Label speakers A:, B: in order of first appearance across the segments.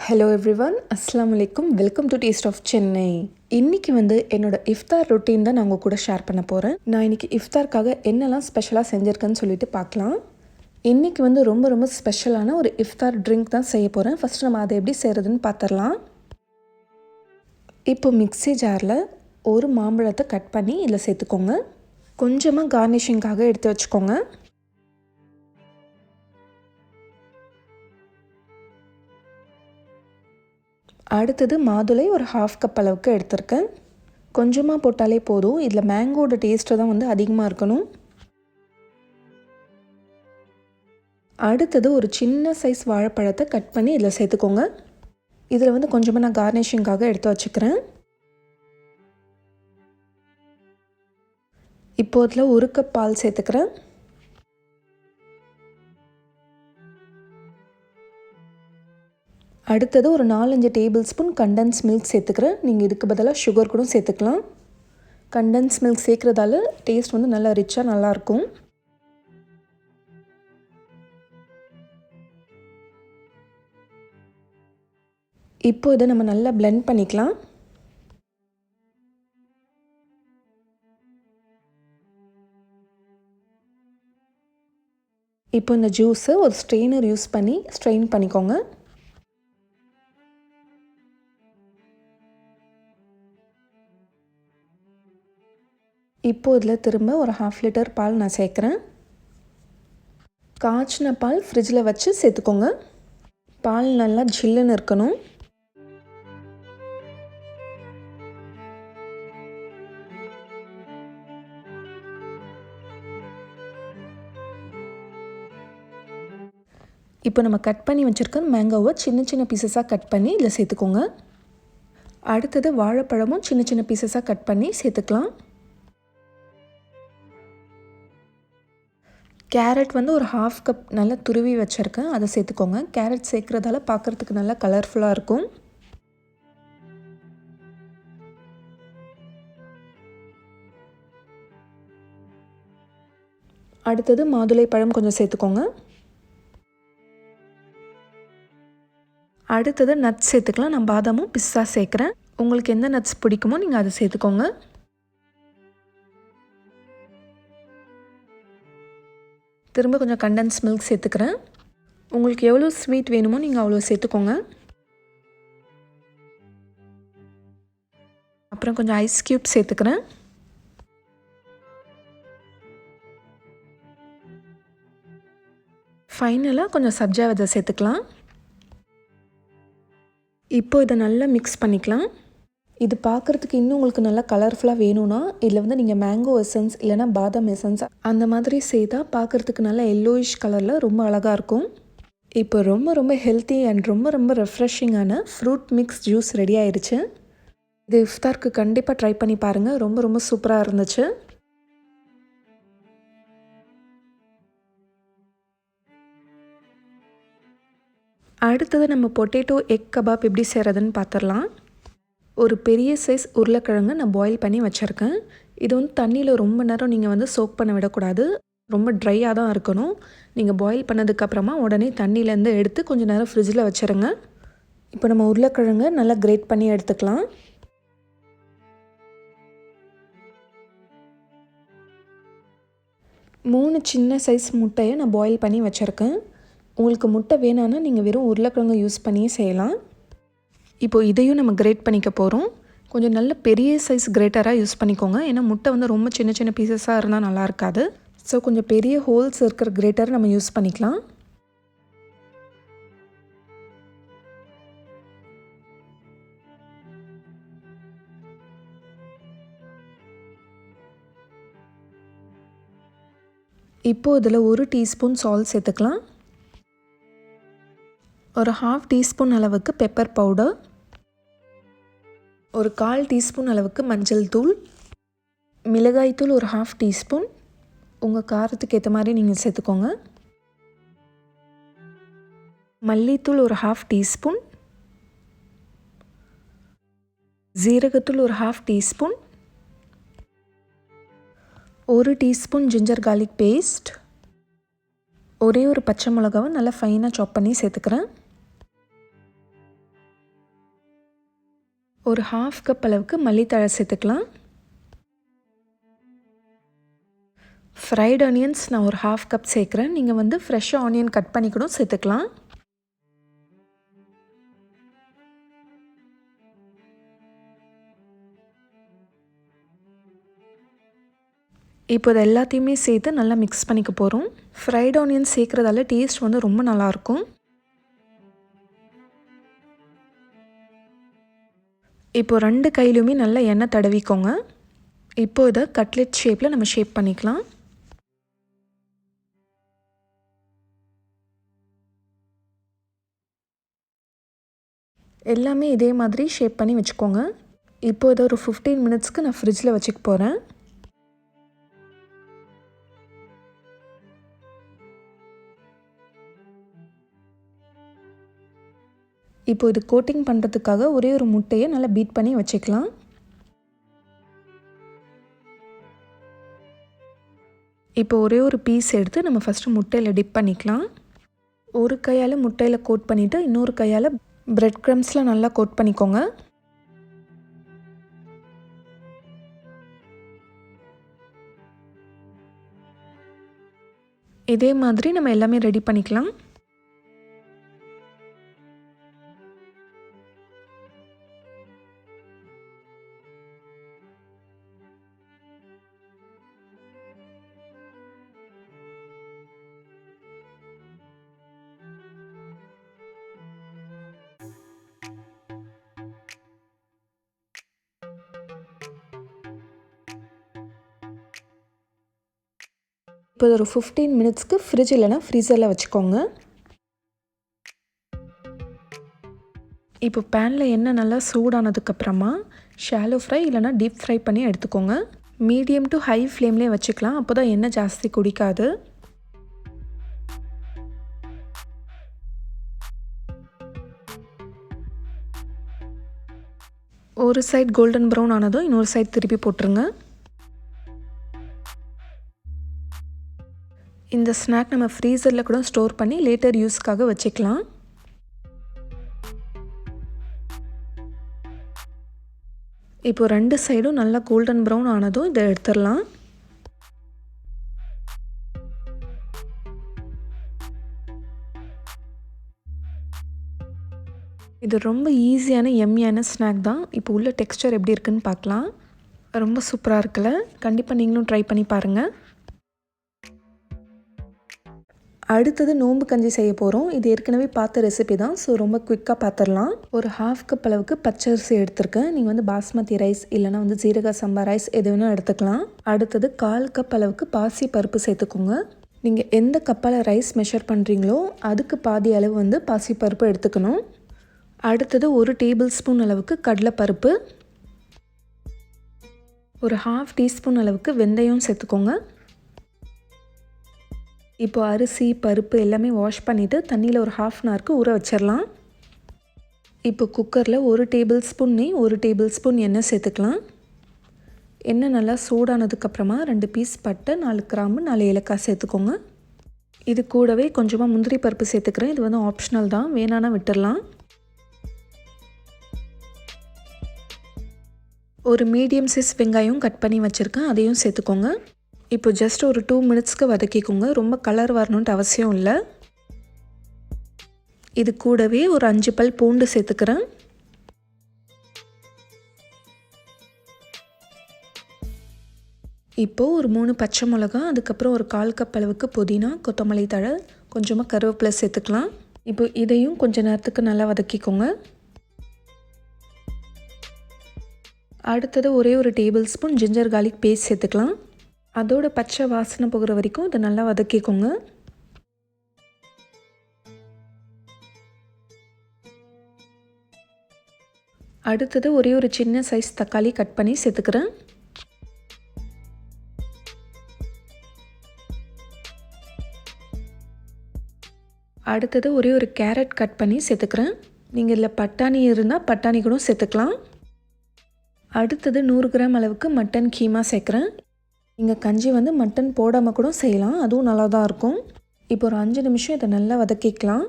A: Hello everyone, அஸ்ஸலாமு அலைக்கும். Welcome to taste of Chennai. இன்றைக்கி என்னோட இஃப்தார் ரொட்டீன் தான் நான் உங்கள் கூட ஷேர் பண்ண போகிறேன். நான் இன்றைக்கி இஃப்தாருக்காக என்னெல்லாம் ஸ்பெஷலாக செஞ்சுருக்கேன்னு சொல்லிட்டு பார்க்கலாம். இன்றைக்கி ரொம்ப ரொம்ப ஸ்பெஷலான ஒரு இஃப்தார் ட்ரிங்க் தான் செய்ய போகிறேன். ஃபஸ்ட்டு நம்ம அதை எப்படி செய்கிறதுன்னு பார்த்துடலாம். இப்போ மிக்ஸி ஜாரில் ஒரு மாம்பழத்தை கட் பண்ணி இதில் சேர்த்துக்கோங்க. கொஞ்சமாக கார்னிஷிங்காக எடுத்து வச்சுக்கோங்க. அடுத்தது மாதுளை ஒரு 1/2 கப் அளவுக்கு எடுத்திருக்கேன். கொஞ்சமாக போட்டாலே போதும். இதில் மேங்கோட டேஸ்ட்டு தான் அதிகமாக இருக்கணும். அடுத்தது ஒரு சின்ன சைஸ் வாழைப்பழத்தை கட் பண்ணி இதில் சேர்த்துக்கோங்க. இதில் கொஞ்சமாக நான் கார்னிஷிங்காக எடுத்து வச்சுக்கிறேன். இப்போ இதில் 1 கப் பால் சேர்த்துக்கிறேன். அடுத்தது ஒரு 4-5 டேபிள் ஸ்பூன் கண்டன்ஸ் மில்க் சேர்த்துக்கிறேன். நீங்கள் இதுக்கு பதிலாக சுகர் கூட சேர்த்துக்கலாம். கண்டன்ஸ் மில்க் சேர்க்குறதால டேஸ்ட் நல்லா ரிச்சாக நல்லாயிருக்கும். இப்போ இதை நம்ம நல்லா பிளெண்ட் பண்ணிக்கலாம். இப்போ இந்த ஜூஸை ஒரு ஸ்ட்ரெயினர் யூஸ் பண்ணி ஸ்ட்ரெயின் பண்ணிக்கோங்க. இப்போ இதில் திரும்ப ஒரு 1/2 லிட்டர் பால் நான் சேர்க்குறேன். காய்ச்சின பால் ஃப்ரிட்ஜில் வச்சு சேர்த்துக்கோங்க. பால் நல்லா ஜில்லுன்னு இருக்கணும். இப்போ நம்ம கட் பண்ணி வச்சுருக்க மேங்கோவை சின்ன சின்ன பீசஸாக கட் பண்ணி இதில் சேர்த்துக்கோங்க. அடுத்தது வாழைப்பழமும் சின்ன சின்ன பீசஸாக கட் பண்ணி சேர்த்துக்கலாம். கேரட் ஒரு 1/2 கப் நல்லா துருவி வச்சுருக்கேன், அதை சேர்த்துக்கோங்க. கேரட் சேர்க்குறதால பார்க்குறதுக்கு நல்லா கலர்ஃபுல்லாக இருக்கும். அடுத்தது மாதுளை பழம் கொஞ்சம் சேர்த்துக்கோங்க. அடுத்தது நட்ஸ் சேர்த்துக்கலாம். நான் பாதாமும் பிஸ்தா சேர்க்குறேன். உங்களுக்கு எந்த நட்ஸ் பிடிக்குமோ நீங்கள் அதை சேர்த்துக்கோங்க. திரும்ப கொஞ்சம் கண்டன்ஸ் மில்க் சேர்த்துக்கிறேன். உங்களுக்கு எவ்வளோ ஸ்வீட் வேணுமோ நீங்கள் அவ்வளோ சேர்த்துக்கோங்க. அப்புறம் கொஞ்சம் ஐஸ் க்யூப் சேர்த்துக்கிறேன். ஃபைனலாக கொஞ்சம் சப்ஜா விதை சேர்த்துக்கலாம். இப்போ இதை நல்லா மிக்ஸ் பண்ணிக்கலாம். இது பார்க்குறதுக்கு இன்னும் உங்களுக்கு நல்லா கலர்ஃபுல்லாக வேணும்னா இதில் நீங்கள் மேங்கோ எசன்ஸ் இல்லைனா பாதாம் எசன்ஸ் அந்த மாதிரி செய்தால் பார்க்குறதுக்கு நல்லா எல்லோயிஷ் கலரில் ரொம்ப அழகாக இருக்கும். இப்போ ரொம்ப ரொம்ப ஹெல்த்தி அண்ட் ரொம்ப ரொம்ப ரெஃப்ரெஷிங்கான ஃப்ரூட் மிக்ஸ் ஜூஸ் ரெடி ஆயிடுச்சு. இது இஃப்தாருக்கு கண்டிப்பாக ட்ரை பண்ணி பாருங்கள். ரொம்ப ரொம்ப சூப்பராக இருந்துச்சு. அடுத்தது நம்ம பொட்டேட்டோ எக் கபாப் எப்படி செய்கிறதுன்னு பார்த்துடலாம். ஒரு பெரிய சைஸ் உருளைக்கிழங்கு நான் பாயில் பண்ணி வச்சுருக்கேன். இது தண்ணியில் ரொம்ப நேரம் நீங்கள் சோக் பண்ண விடக்கூடாது. ரொம்ப ட்ரையாக தான் இருக்கணும். நீங்கள் பாயில் பண்ணதுக்கப்புறமா உடனே தண்ணியிலேருந்து எடுத்து கொஞ்சம் நேரம் ஃப்ரிட்ஜில் வச்சுருங்க. இப்போ நம்ம உருளைக்கிழங்கை நல்லா கிரேட் பண்ணி எடுத்துக்கலாம். மூணு சின்ன சைஸ் முட்டையை நான் பாயில் பண்ணி வச்சுருக்கேன். உங்களுக்கு முட்டை வேணான்னா நீங்கள் வெறும் உருளைக்கிழங்கு யூஸ் பண்ணியே செய்யலாம். இப்போது இதையும் நம்ம கிரேட் பண்ணிக்க போகிறோம். கொஞ்சம் நல்ல பெரிய சைஸ் கிரேட்டராக யூஸ் பண்ணிக்கோங்க. ஏன்னா முட்டை ரொம்ப சின்ன சின்ன பீசஸாக இருந்தால் நல்லா இருக்காது. ஸோ கொஞ்சம் பெரிய ஹோல்ஸ் இருக்கிற கிரேட்டர் நம்ம யூஸ் பண்ணிக்கலாம். இப்போது இதில் 1 டீஸ்பூன் சால்ட் சேர்த்துக்கலாம். ஒரு 1/2 டீஸ்பூன் அளவுக்கு பெப்பர் பவுடர், ஒரு 1/4 டீஸ்பூன் அளவுக்கு மஞ்சள் தூள், மிளகாய் தூள் ஒரு 1/2 டீஸ்பூன், உங்கள் காரத்துக்கு ஏற்ற மாதிரி நீங்கள் சேர்த்துக்கோங்க. மல்லித்தூள் ஒரு 1/2 டீஸ்பூன், ஜீரகத்தூள் ஒரு 1/2 teaspoon, 1 teaspoon ginger garlic paste, ஒரே ஒரு பச்சை மிளகாவை நல்லா ஃபைனாக சாப் பண்ணி சேர்த்துக்கிறேன். ஒரு 1/2 கப் அளவுக்கு மல்லித்தழை சேர்த்துக்கலாம். ஃப்ரைட் ஆனியன்ஸ் நான் ஒரு 1/2 கப் சேர்க்குறேன். நீங்கள் வந்து ஃப்ரெஷ்ஷாக ஆனியன் கட் பண்ணி கூட சேர்த்துக்கலாம். இப்போ இது எல்லாத்தையுமே சேர்த்து நல்லா மிக்ஸ் பண்ணிக்க போகிறோம். ஃப்ரைட் ஆனியன் சேர்க்குறதால டேஸ்ட் வந்து ரொம்ப நல்லாயிருக்கும். இப்போ 2 கையிலையுமே நல்லா எண்ணெய் தடவிக்கோங்க. இப்போ இதை கட்லெட் ஷேப்பில் நம்ம ஷேப் பண்ணிக்கலாம். எல்லாமே இதே மாதிரி ஷேப் பண்ணி வச்சுக்கோங்க. இப்போ இதை ஒரு 15 மினிட்ஸ்க்கு நான் ஃப்ரிட்ஜில் வச்சுக்க போகிறேன். இப்போ இது கோட்டிங் பண்ணுறதுக்காக ஒரே ஒரு முட்டையை நல்லா பீட் பண்ணி வச்சுக்கலாம். இப்போ ஒரே ஒரு பீஸ் எடுத்து நம்ம ஃபஸ்ட்டு முட்டையில் டிப் பண்ணிக்கலாம். ஒரு கையால் முட்டையில் கோட் பண்ணிவிட்டு இன்னொரு கையால் பிரெட் க்ரம்ஸில் நல்லா கோட் பண்ணிக்கோங்க. இதே மாதிரி நம்ம எல்லாமே ரெடி பண்ணிக்கலாம். இப்போ ஒரு 15 மினிட்ஸ்க்கு ஃப்ரிட்ஜ் இல்லைனா ஃப்ரீசரில் வச்சுக்கோங்க. இப்போ பேனில் எண்ணெய் நல்லா சூடானதுக்கப்புறமா ஷாலோ ஃப்ரை இல்லைனா டீப் ஃப்ரை பண்ணி எடுத்துக்கோங்க. மீடியம் டு ஹை ஃப்ளேம்லேயே வச்சுக்கலாம். அப்போ தான் எண்ணெய் ஜாஸ்தி குடிக்காது. ஒரு சைட் கோல்டன் ப்ரௌன் ஆனதும் இன்னொரு சைட் திருப்பி போட்டுருங்க. இந்த ஸ்நாக் நம்ம ஃப்ரீசரில் கூட ஸ்டோர் பண்ணி லேட்டர் யூஸ்க்காக வச்சுக்கலாம். இப்போ 2 சைடும் நல்லா கோல்டன் ப்ரௌன் ஆனதும் இதை எடுத்துடலாம். இது ரொம்ப ஈஸியான எம்மியான ஸ்நாக் தான். இப்போ உள்ள டெக்ஸ்சர் எப்படி இருக்குன்னு பார்க்கலாம். ரொம்ப சூப்பராக இருக்குல்ல? கண்டிப்பாக நீங்களும் ட்ரை பண்ணி பாருங்கள். அடுத்தது நோம்பு கஞ்சி செய்ய போகிறோம். இது ஏற்கனவே பார்த்த ரெசிபி தான். ஸோ ரொம்ப குயிக்காக பார்த்துடலாம். ஒரு 1/2 கப் அளவுக்கு பச்சரிசி எடுத்திருக்கேன். நீங்கள் வந்து பாஸ்மதி ரைஸ் இல்லைனா வந்து ஜீரக சம்பா ரைஸ் எது வேணால் எடுத்துக்கலாம். அடுத்தது 1/4 கப் அளவுக்கு பாசி பருப்பு சேர்த்துக்கோங்க. நீங்கள் எந்த கப்பால் ரைஸ் மெஷர் பண்ணுறீங்களோ அதுக்கு பாதி அளவு வந்து பாசி பருப்பு எடுத்துக்கணும். அடுத்தது 1 டேபிள் ஸ்பூன் அளவுக்கு கடலைப்பருப்பு, ஒரு 1/2 டீஸ்பூன் அளவுக்கு வெந்தயம் சேர்த்துக்கோங்க. இப்போ அரிசி பருப்பு எல்லாமே வாஷ் பண்ணிவிட்டு தண்ணியில் ஒரு 1/2 அன் ஹவருக்கு ஊற வச்சிடலாம். இப்போ குக்கரில் 1 டேபிள் ஸ்பூன் நெய் 1 டேபிள் ஸ்பூன் எண்ணெய் சேர்த்துக்கலாம். எண்ணெய் நல்லா சூடானதுக்கப்புறமா 2 பீஸ் பட்டை 4 கிராம்பு 4 ஏலக்காய் சேர்த்துக்கோங்க. இது கூடவே கொஞ்சமாக முந்திரி பருப்பு சேர்த்துக்கிறேன். இது வந்து ஆப்ஷனல் தான், வேணான்னா விட்டுடலாம். ஒரு மீடியம் சைஸ் வெங்காயம் கட் பண்ணி வச்சுருக்கேன், அதையும் சேர்த்துக்கோங்க. இப்போ ஜஸ்ட் ஒரு 2 மினிட்ஸ்க்கு வதக்கிக்கோங்க. ரொம்ப கலர் வரணுன்ட்டு அவசியம் இல்லை. இது கூடவே ஒரு 5 பல் பூண்டு சேர்த்துக்கிறேன். இப்போது ஒரு 3 பச்சை மிளகா, அதுக்கப்புறம் ஒரு 1/4 கப் அளவுக்கு புதினா, கொத்தமல்லி தழை, கொஞ்சமாக கருவேப்பிலை சேர்த்துக்கலாம். இப்போ இதையும் கொஞ்ச நேரத்துக்கு நல்லா வதக்கிக்கோங்க. அடுத்தது ஒரே ஒரு tablespoon ginger garlic paste சேர்த்துக்கலாம். அதோட பச்சை வாசனை போகிற வரைக்கும் இதை நல்லா வதக்கிக்கோங்க. அடுத்தது ஒரே ஒரு சின்ன சைஸ் தக்காளி கட் பண்ணி சேர்த்துக்கிறேன். அடுத்தது ஒரே ஒரு கேரட் கட் பண்ணி சேர்த்துக்கிறேன். நீங்கள் இதில் பட்டாணி இருந்தால் பட்டாணி கூட சேர்த்துக்கலாம். அடுத்தது 100 கிராம் அளவுக்கு மட்டன் கீமா சேர்க்குறேன். நீங்கள் கஞ்சி வந்து மட்டன் போடாமல் கூட செய்யலாம், அதுவும் நல்லா தான் இருக்கும். இப்போ ஒரு 5 நிமிஷம் இதை நல்லா வதக்கிக்கலாம்.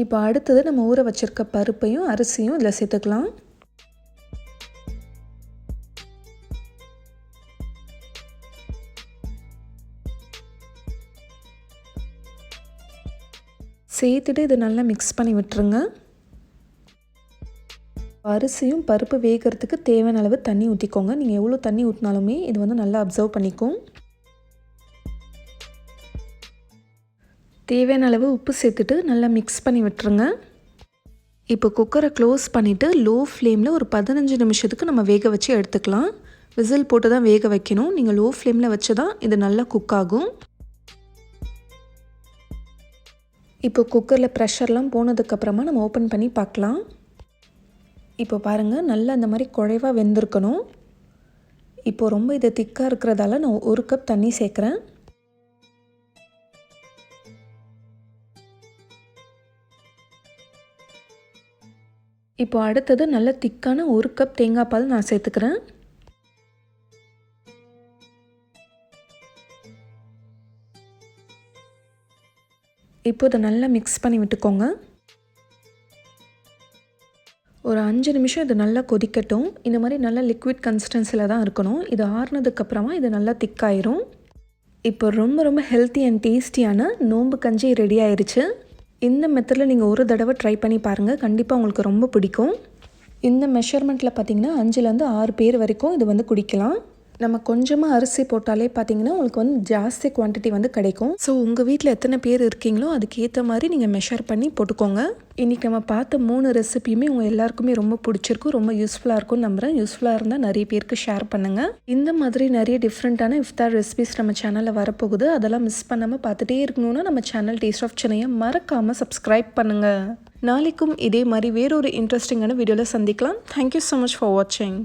A: இப்போ அடுத்தது நம்ம ஊற வச்சுருக்க பருப்பையும் அரிசியும் இதில் சேர்த்துக்கலாம். சேர்த்துட்டு இதை நல்லா மிக்ஸ் பண்ணி விட்டுருங்க. அரிசியும் பருப்பு வேகிறதுக்கு தேவையான அளவு தண்ணி ஊற்றிக்கோங்க. நீங்கள் எவ்வளோ தண்ணி ஊற்றினாலுமே இது வந்து நல்லா அப்சர்வ் பண்ணிக்கும். தேவையான அளவு உப்பு சேர்த்துட்டு நல்லா மிக்ஸ் பண்ணி விட்டுருங்க. இப்போ குக்கரை க்ளோஸ் பண்ணிவிட்டு லோ ஃப்ளேமில் ஒரு 15 நிமிஷத்துக்கு நம்ம வேக வச்சு எடுத்துக்கலாம். விசில் போட்டு தான் வேக வைக்கணும். நீங்கள் லோ ஃப்ளேமில் வச்சு தான் இது நல்லா குக் ஆகும். இப்போ குக்கரில் ப்ரெஷர்லாம் போனதுக்கப்புறமா நம்ம ஓப்பன் பண்ணி பார்க்கலாம். இப்போ பாருங்கள், நல்லா அந்த மாதிரி குழைவாக வெந்திருக்கணும். இப்போது ரொம்ப இது திக்காக இருக்கிறதால நான் 1 கப் தண்ணி சேர்க்குறேன். இப்போ அடுத்தது நல்ல திக்கான 1 கப் தேங்காய் பால் நான் சேர்த்துக்கிறேன். இப்போ இதை நல்லா மிக்ஸ் பண்ணி விட்டுக்கோங்க. ஒரு 5 நிமிஷம் இது நல்லா கொதிக்கட்டும். இந்த மாதிரி நல்லா லிக்விட் கன்சிஸ்டன்சியில் தான் இருக்கணும். இது ஆறுனதுக்கப்புறமா இது நல்லா திக்காயிரும். இப்போ ரொம்ப ரொம்ப ஹெல்த்தி அண்ட் டேஸ்டியான நோம்பு கஞ்சி ரெடி ஆயிடுச்சு. இந்த மெத்தடில் நீங்கள் ஒரு தடவை ட்ரை பண்ணி பாருங்கள். கண்டிப்பாக உங்களுக்கு ரொம்ப பிடிக்கும். இந்த மெஷர்மெண்ட்டில் பார்த்திங்கன்னா 5லேருந்து 6 பேர் வரைக்கும் இது வந்து குடிக்கலாம். நம்ம கொஞ்சமாக அரிசி போட்டாலே பார்த்திங்கன்னா உங்களுக்கு வந்து ஜாஸ்தி குவான்டிட்டி வந்து கிடைக்கும். ஸோ உங்கள் வீட்டில் எத்தனை பேர் இருக்கீங்களோ அதுக்கேற்ற மாதிரி நீங்கள் மெஷர் பண்ணி போட்டுக்கோங்க. இன்றைக்கி நம்ம பார்த்த 3 ரெசிபியுமே உங்கள் எல்லாருக்குமே ரொம்ப பிடிச்சிருக்கும், ரொம்ப யூஸ்ஃபுல்லாக இருக்கும்னு நம்புகிறேன். யூஸ்ஃபுல்லாக இருந்தால் நிறைய பேருக்கு ஷேர் பண்ணுங்கள். இந்த மாதிரி நிறைய டிஃப்ரெண்ட்டான இஃப்தார் ரெசிபிஸ் நம்ம சேனலில் வரப்போகுது. அதெல்லாம் மிஸ் பண்ணாமல் பார்த்துட்டே இருக்கணும்னா நம்ம சேனல் டேஸ்ட் ஆஃப் சென்னையை மறக்காமல் சப்ஸ்கிரைப் பண்ணுங்கள். நாளைக்கும் இதே மாதிரி வேறொரு இன்ட்ரெஸ்டிங்கான வீடியோவில் சந்திக்கலாம். தேங்க்யூ ஸோ மச் ஃபார் வாட்சிங்.